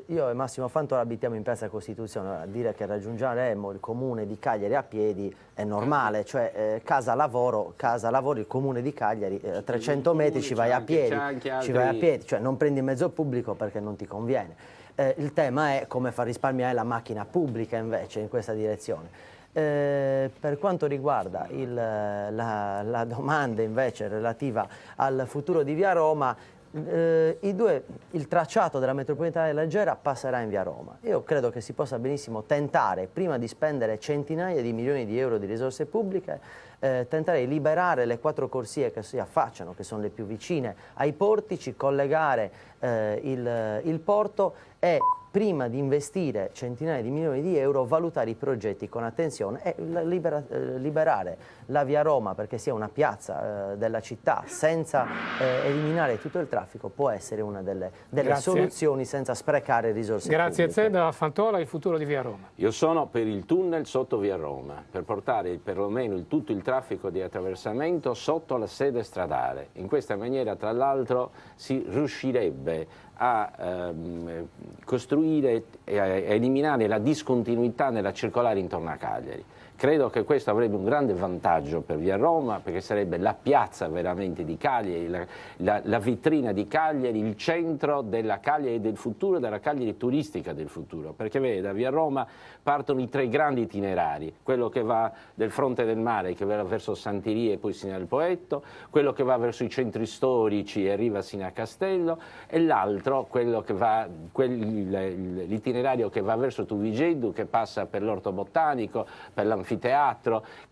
Io e Massimo Fantola abitiamo in Piazza Costituzione, a dire che raggiungeremo il comune di Cagliari a piedi è normale, cioè casa lavoro, il comune di Cagliari, 300 metri ci vai a piedi, cioè non prendi mezzo pubblico perché non ti conviene. Il tema è come far risparmiare la macchina pubblica invece in questa direzione. Per quanto riguarda la domanda invece relativa al futuro di Via Roma, il tracciato della metropolitana leggera passerà in Via Roma. Io credo che si possa benissimo tentare, prima di spendere centinaia di milioni di euro di risorse pubbliche, tentare di liberare le 4 corsie che si affacciano, che sono le più vicine ai portici, collegare il porto e prima di investire centinaia di milioni di euro valutare i progetti con attenzione e liberare la Via Roma perché sia una piazza della città senza eliminare tutto il traffico può essere una delle soluzioni senza sprecare risorse Grazie pubbliche. Zedda. Fantola, il futuro di Via Roma. Io sono per il tunnel sotto Via Roma, per portare perlomeno tutto il traffico di attraversamento sotto la sede stradale. In questa maniera, tra l'altro, si riuscirebbe a costruire e a eliminare la discontinuità nella circolare intorno a Cagliari. Credo che questo avrebbe un grande vantaggio per Via Roma, perché sarebbe la piazza veramente di Cagliari, la vetrina di Cagliari, il centro della Cagliari del futuro, della Cagliari turistica del futuro. Perché vede, da Via Roma partono i 3 grandi itinerari, quello che va del fronte del mare, che va verso Santiria e poi sino al Poetto, quello che va verso i centri storici e arriva sino a Castello, e l'altro, quello che va, l'itinerario che va verso Tuvigeddu, che passa per l'Orto Botanico, per l'anfiteatro,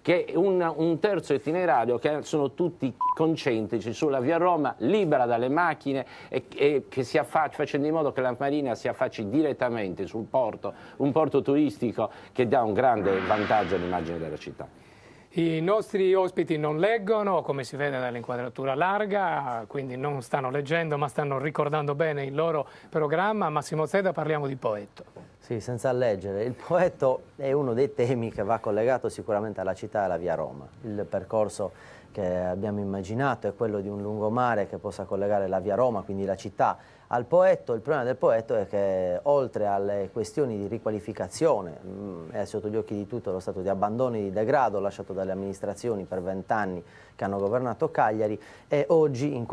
che è un terzo itinerario che sono tutti concentrici sulla Via Roma, libera dalle macchine e che si affaccia, facendo in modo che la Marina si affacci direttamente sul porto, un porto turistico che dà un grande vantaggio all'immagine della città. I nostri ospiti non leggono, come si vede dall'inquadratura larga, quindi non stanno leggendo ma stanno ricordando bene il loro programma. Massimo Zedda, parliamo di Poetto. Sì, senza leggere. Il Poetto è uno dei temi che va collegato sicuramente alla città e alla Via Roma. Il percorso che abbiamo immaginato è quello di un lungomare che possa collegare la Via Roma, quindi la città, al Poetto. Il problema del Poetto è che oltre alle questioni di riqualificazione, è sotto gli occhi di tutto lo stato di abbandono e di degrado lasciato dalle amministrazioni per 20 anni che hanno governato Cagliari, e oggi in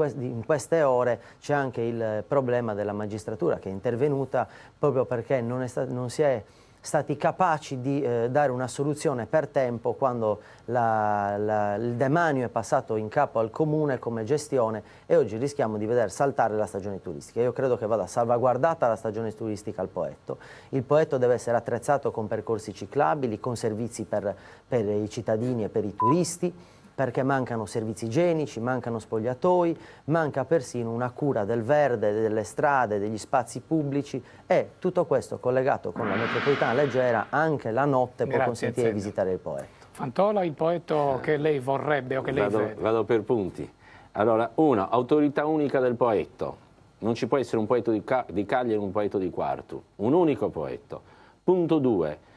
queste ore c'è anche il problema della magistratura che è intervenuta proprio perché non si è stati capaci di dare una soluzione per tempo quando il demanio è passato in capo al comune come gestione, e oggi rischiamo di veder saltare la stagione turistica. Io credo che vada salvaguardata la stagione turistica al Poetto. Il Poetto deve essere attrezzato con percorsi ciclabili, con servizi per i cittadini e per i turisti, perché mancano servizi igienici, mancano spogliatoi, manca persino una cura del verde, delle strade, degli spazi pubblici, e tutto questo collegato con la metropolitana leggera anche la notte può consentire di visitare il Poetto. Fantola, il Poetto che lei vorrebbe o che lei vede? Vado per punti. Allora, 1, autorità unica del Poetto. Non ci può essere un Poetto di Cagliari e un Poetto di Quartu, un unico Poetto. Punto 2.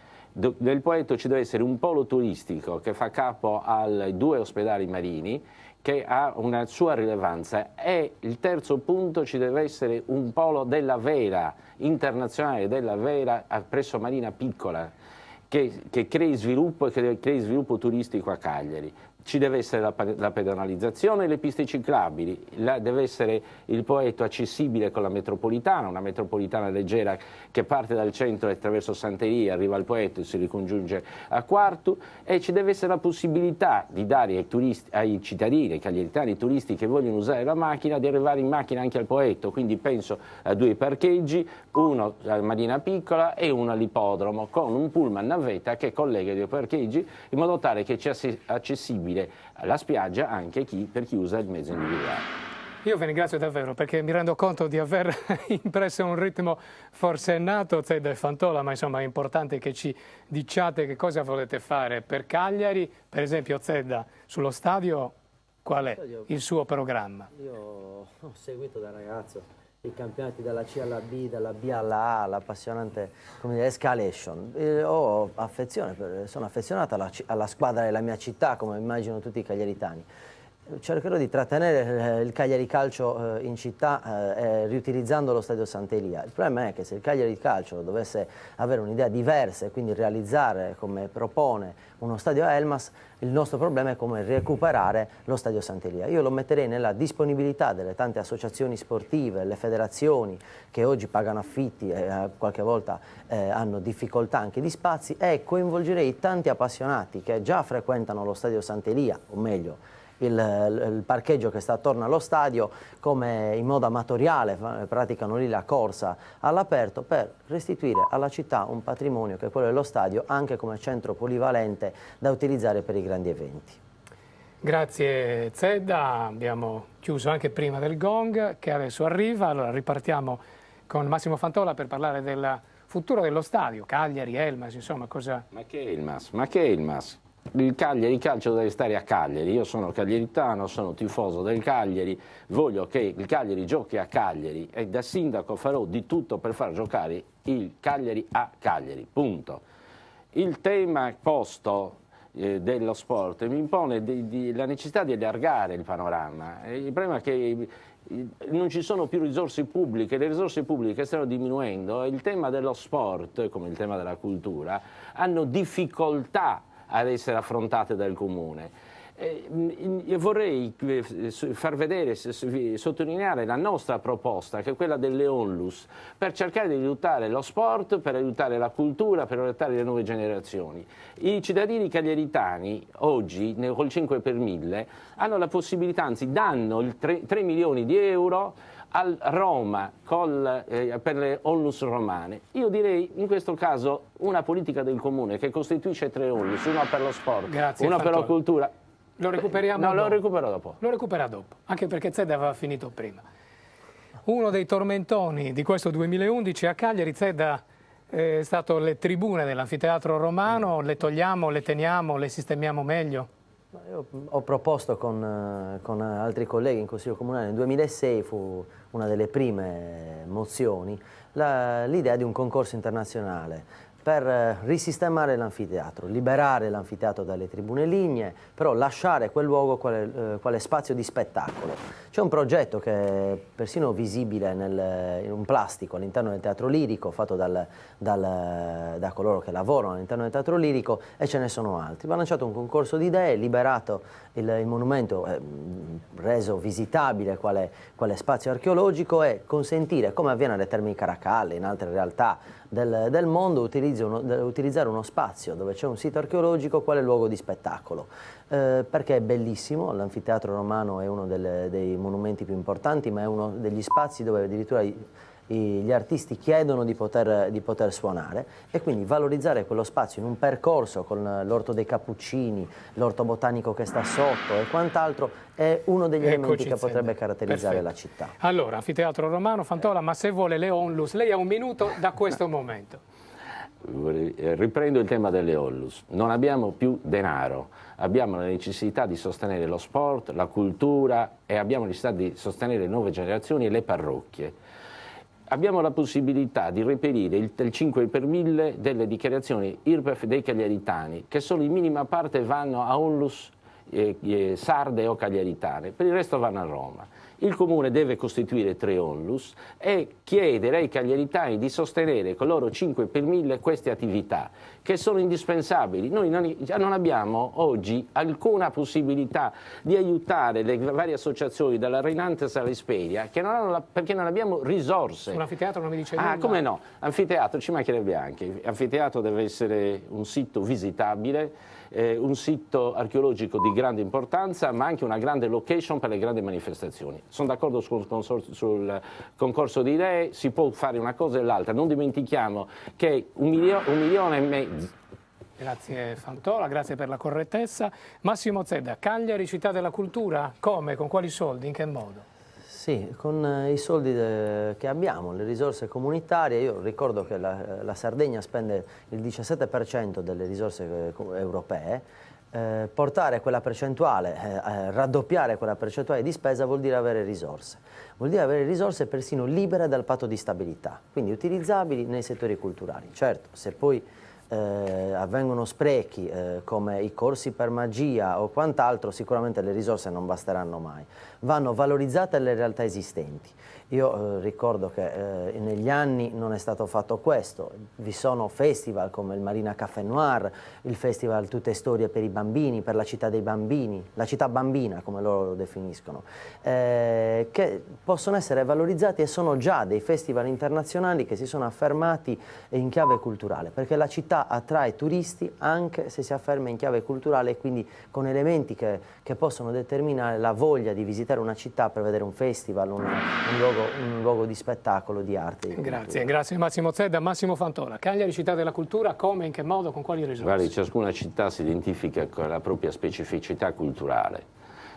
Nel Poetto ci deve essere un polo turistico che fa capo ai 2 ospedali marini, che ha una sua rilevanza, e il terzo punto, ci deve essere un polo della vera, internazionale della vera, presso Marina Piccola, che crei sviluppo e che crei sviluppo turistico a Cagliari. Ci deve essere la pedonalizzazione e le piste ciclabili, deve essere il Poetto accessibile con la metropolitana, una metropolitana leggera che parte dal centro e attraverso Santeria arriva al Poetto e si ricongiunge a Quartu, e ci deve essere la possibilità di dare ai cittadini, ai cagliaritani, ai turisti che vogliono usare la macchina, di arrivare in macchina anche al Poetto. Quindi penso a 2 parcheggi, uno a Marina Piccola e uno all'ippodromo, con un pullman navetta che collega i 2 parcheggi, in modo tale che sia accessibile alla spiaggia anche per chi usa il mezzo individuale. Io vi ringrazio davvero perché mi rendo conto di aver impresso un ritmo forsennato, Zedda e Fantola, ma insomma è importante che ci diciate che cosa volete fare per Cagliari. Per esempio, Zedda, sullo stadio qual è il suo programma? Io ho seguito da ragazzo i campionati dalla C alla B, dalla B alla A, l'appassionante escalation. Sono affezionato alla squadra della mia città, come immagino tutti i cagliaritani. cercherò di trattenere il Cagliari Calcio in città riutilizzando lo stadio Sant'Elia. Il problema è che se il Cagliari Calcio dovesse avere un'idea diversa e quindi realizzare, come propone, uno stadio a Elmas, il nostro problema è come recuperare lo stadio Sant'Elia. Io lo metterei nella disponibilità delle tante associazioni sportive, le federazioni che oggi pagano affitti e qualche volta hanno difficoltà anche di spazi, e coinvolgerei tanti appassionati che già frequentano lo stadio Sant'Elia, o meglio il parcheggio che sta attorno allo stadio, come in modo amatoriale praticano lì la corsa all'aperto, per restituire alla città un patrimonio che è quello dello stadio, anche come centro polivalente da utilizzare per i grandi eventi. Grazie Zedda, abbiamo chiuso anche prima del gong che adesso arriva. Allora ripartiamo con Massimo Fantola per parlare del futuro dello stadio, Cagliari, Elmas, insomma cosa... Ma che Elmas? Ma che Elmas? Il calcio deve stare a Cagliari. Io sono cagliaritano, sono tifoso del Cagliari, voglio che il Cagliari giochi a Cagliari e da sindaco farò di tutto per far giocare il Cagliari a Cagliari, punto. Il tema costo dello sport mi impone la necessità di allargare il panorama. Il problema è che non ci sono più risorse pubbliche, le risorse pubbliche stanno diminuendo e il tema dello sport, come il tema della cultura, hanno difficoltà ad essere affrontate dal Comune. Io vorrei far vedere, sottolineare la nostra proposta, che è quella delle onlus, per cercare di aiutare lo sport, per aiutare la cultura, per aiutare le nuove generazioni. I cittadini cagliaritani oggi, col 5 per 1000, hanno la possibilità, anzi danno 3 milioni di euro a Roma per le onlus romane. Io direi in questo caso una politica del Comune che costituisce 3 onlus, una per lo sport, una per la cultura. Lo recuperiamo dopo? No, lo recupero dopo. Lo recupera dopo, anche perché Zedda aveva finito prima. Uno dei tormentoni di questo 2011 a Cagliari, Zedda, è stato le tribune dell'anfiteatro romano. Le togliamo, le teniamo, le sistemiamo meglio? Io ho proposto con altri colleghi in Consiglio Comunale, nel 2006 fu una delle prime mozioni, l'idea di un concorso internazionale per risistemare l'anfiteatro, liberare l'anfiteatro dalle tribune lignee, però lasciare quel luogo quale spazio di spettacolo. C'è un progetto che è persino visibile in un plastico all'interno del Teatro Lirico, fatto da coloro che lavorano all'interno del Teatro Lirico, e ce ne sono altri. Va lanciato un concorso di idee, liberato il monumento, reso visitabile quale spazio archeologico, e consentire, come avviene alle Terme di Caracalla e in altre realtà del mondo, utilizzare uno spazio dove c'è un sito archeologico quale luogo di spettacolo, perché è bellissimo. L'anfiteatro romano è uno dei monumenti più importanti, ma è uno degli spazi dove addirittura gli artisti chiedono di poter suonare, e quindi valorizzare quello spazio in un percorso con l'Orto dei Cappuccini, l'Orto Botanico che sta sotto e quant'altro è uno degli elementi che potrebbe caratterizzare la città. Allora, anfiteatro romano, Fantola, ma se vuole le onlus, lei ha un minuto da questo momento. Riprendo il tema delle onlus. Non abbiamo più denaro, abbiamo la necessità di sostenere lo sport, la cultura, e abbiamo la necessità di sostenere le nuove generazioni e le parrocchie. Abbiamo la possibilità di reperire il 5 per 1000 delle dichiarazioni IRPEF dei cagliaritani, che solo in minima parte vanno a onlus sarde o cagliaritane, per il resto vanno a Roma. Il Comune deve costituire 3 onlus e chiedere ai cagliaritani di sostenere con loro 5 per 1000 queste attività, che sono indispensabili. Noi non abbiamo oggi alcuna possibilità di aiutare le varie associazioni, dalla Rainantes all'Esperia, perché non abbiamo risorse. Un anfiteatro non mi dice nulla? Ah, come no? Anfiteatro ci mancherebbe anche. Anfiteatro deve essere un sito visitabile, un sito archeologico di grande importanza, ma anche una grande location per le grandi manifestazioni. Sono d'accordo sul concorso di idee, si può fare una cosa e l'altra. Non dimentichiamo che 1,5 milioni. Grazie Fantola, grazie per la correttezza. Massimo Zedda, Cagliari, città della cultura, come, con quali soldi, in che modo? Sì, con i soldi che abbiamo, le risorse comunitarie. Io ricordo che la Sardegna spende il 17% delle risorse europee. Portare quella percentuale, raddoppiare quella percentuale di spesa vuol dire avere risorse. Vuol dire avere risorse persino libere dal patto di stabilità, quindi utilizzabili nei settori culturali. Certo, se poi avvengono sprechi come i corsi per magia o quant'altro, sicuramente le risorse non basteranno mai. Vanno valorizzate le realtà esistenti. Io ricordo che negli anni non è stato fatto questo, vi sono festival come il Marina Café Noir, il festival Tutte Storie per i Bambini, per la città dei bambini, la città bambina come loro lo definiscono, che possono essere valorizzati e sono già dei festival internazionali che si sono affermati in chiave culturale, perché la città attrae turisti anche se si afferma in chiave culturale e quindi con elementi che possono determinare la voglia di visitare una città per vedere un festival, un luogo di spettacolo, di arte. Grazie Massimo Zedda. Massimo Fantola, Cagliari città della cultura, come, in che modo, con quali risorse? Guardi, ciascuna città si identifica con la propria specificità culturale,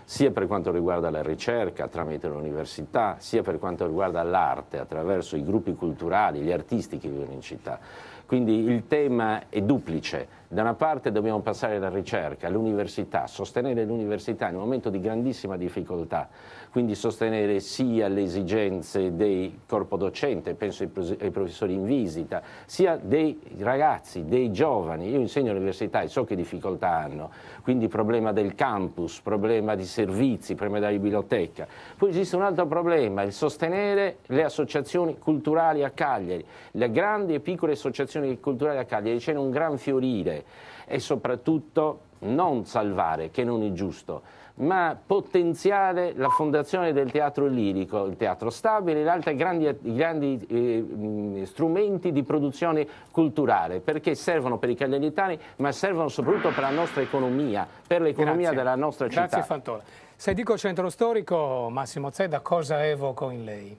sia per quanto riguarda la ricerca tramite l'università, sia per quanto riguarda l'arte attraverso i gruppi culturali, gli artisti che vivono in città. Quindi il tema è duplice. Da una parte dobbiamo passare alla ricerca, all'università, sostenere l'università in un momento di grandissima difficoltà, quindi sostenere sia le esigenze del corpo docente, penso ai professori in visita, sia dei ragazzi, dei giovani. Io insegno all'università e so che difficoltà hanno, quindi problema del campus, problema di servizi, problema della biblioteca. Poi esiste un altro problema, il sostenere le associazioni culturali a Cagliari, le grandi e piccole associazioni culturali a Cagliari, c'è un gran fiorire e soprattutto non salvare, che non è giusto, ma potenziare la fondazione del teatro lirico, il teatro stabile e gli altri grandi strumenti di produzione culturale, perché servono per i cagliaritani, ma servono soprattutto per la nostra economia, per l'economia della nostra città. Grazie Fantola. Se dico centro storico, Massimo Zedda, cosa evoco in lei?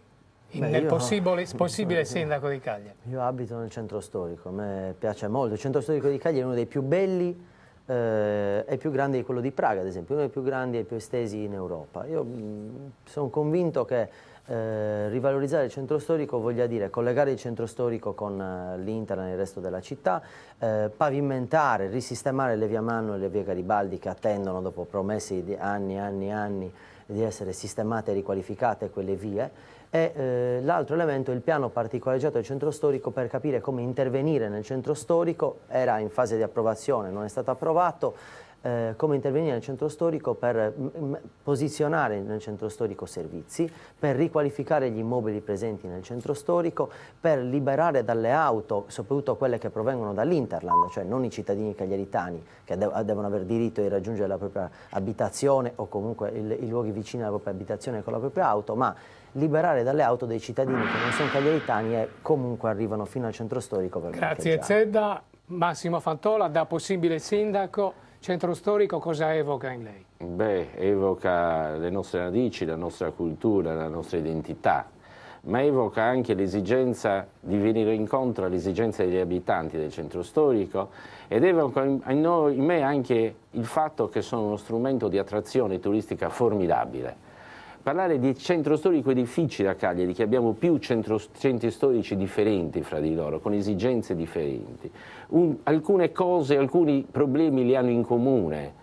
Nel possibile sindaco di Cagliari? Io abito nel centro storico, a me piace molto. Il centro storico di Cagliari è uno dei più belli e più grandi di quello di Praga, ad esempio, uno dei più grandi e più estesi in Europa. Io sono convinto che rivalorizzare il centro storico voglia dire collegare il centro storico con l'internet e il resto della città, pavimentare, risistemare le via Manno e le vie Garibaldi che attendono dopo promesse di anni e anni di essere sistemate e riqualificate quelle vie. E l'altro elemento è il piano particolareggiato del centro storico per capire come intervenire nel centro storico, era in fase di approvazione, non è stato approvato, come intervenire nel centro storico per posizionare nel centro storico servizi, per riqualificare gli immobili presenti nel centro storico, per liberare dalle auto, soprattutto quelle che provengono dall'Interland, cioè non i cittadini cagliaritani che devono avere diritto di raggiungere la propria abitazione o comunque i luoghi vicini alla propria abitazione con la propria auto, ma liberare dalle auto dei cittadini che non sono cagliaritani e comunque arrivano fino al centro storico per Grazie Zedda. Massimo Fantola, da possibile sindaco, centro storico cosa evoca in lei? Beh, evoca le nostre radici, la nostra cultura, la nostra identità, ma evoca anche l'esigenza di venire incontro alle esigenze degli abitanti del centro storico ed evoca in me anche il fatto che sono uno strumento di attrazione turistica formidabile. Parlare di centro storico è difficile a Cagliari, che abbiamo più centri storici differenti fra di loro, con esigenze differenti. Alcune cose, alcuni problemi li hanno in comune,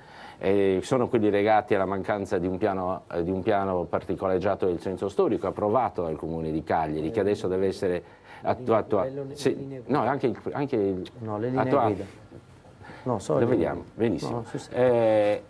sono quelli legati alla mancanza di un piano particolareggiato del centro storico approvato dal Comune di Cagliari, che adesso deve essere attuato. No, anche le linee guida. No, lo vediamo, benissimo. No, che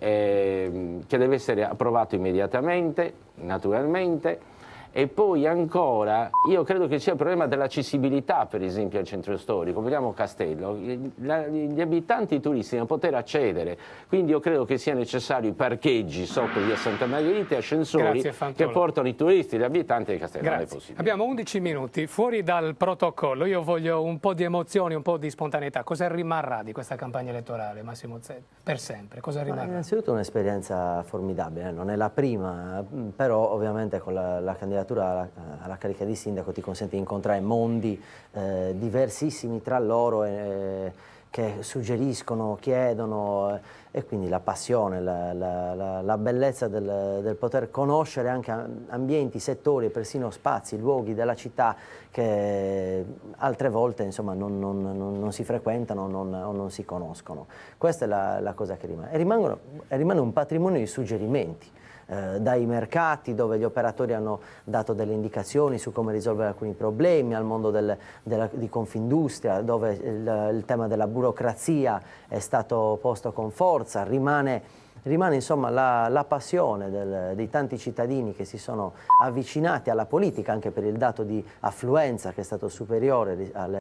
deve essere approvato immediatamente, naturalmente, e poi ancora, io credo che sia il problema dell'accessibilità, per esempio, al centro storico. Vediamo Castello, gli abitanti e i turisti devono poter accedere, quindi io credo che sia necessario i parcheggi sotto via Santa Margherita e ascensori che portano i turisti e gli abitanti di Castello. Non è possibile. Abbiamo 11 minuti, fuori dal protocollo, io voglio un po' di emozioni, un po' di spontaneità. Cosa rimarrà di questa campagna elettorale, Massimo Zedda? Per sempre, cosa rimarrà? Innanzitutto un'esperienza formidabile, non è la prima, però ovviamente con la candidatura alla carica di sindaco ti consente di incontrare mondi diversissimi tra loro che suggeriscono, chiedono e quindi la passione, la bellezza del poter conoscere anche ambienti, settori, persino spazi, luoghi della città che altre volte insomma non si frequentano o non si conoscono. Questa è la cosa che rimane. E rimane un patrimonio di suggerimenti. dai mercati, dove gli operatori hanno dato delle indicazioni su come risolvere alcuni problemi, al mondo di Confindustria, dove il tema della burocrazia è stato posto con forza. Rimane insomma la passione di tanti cittadini che si sono avvicinati alla politica, anche per il dato di affluenza che è stato superiore alle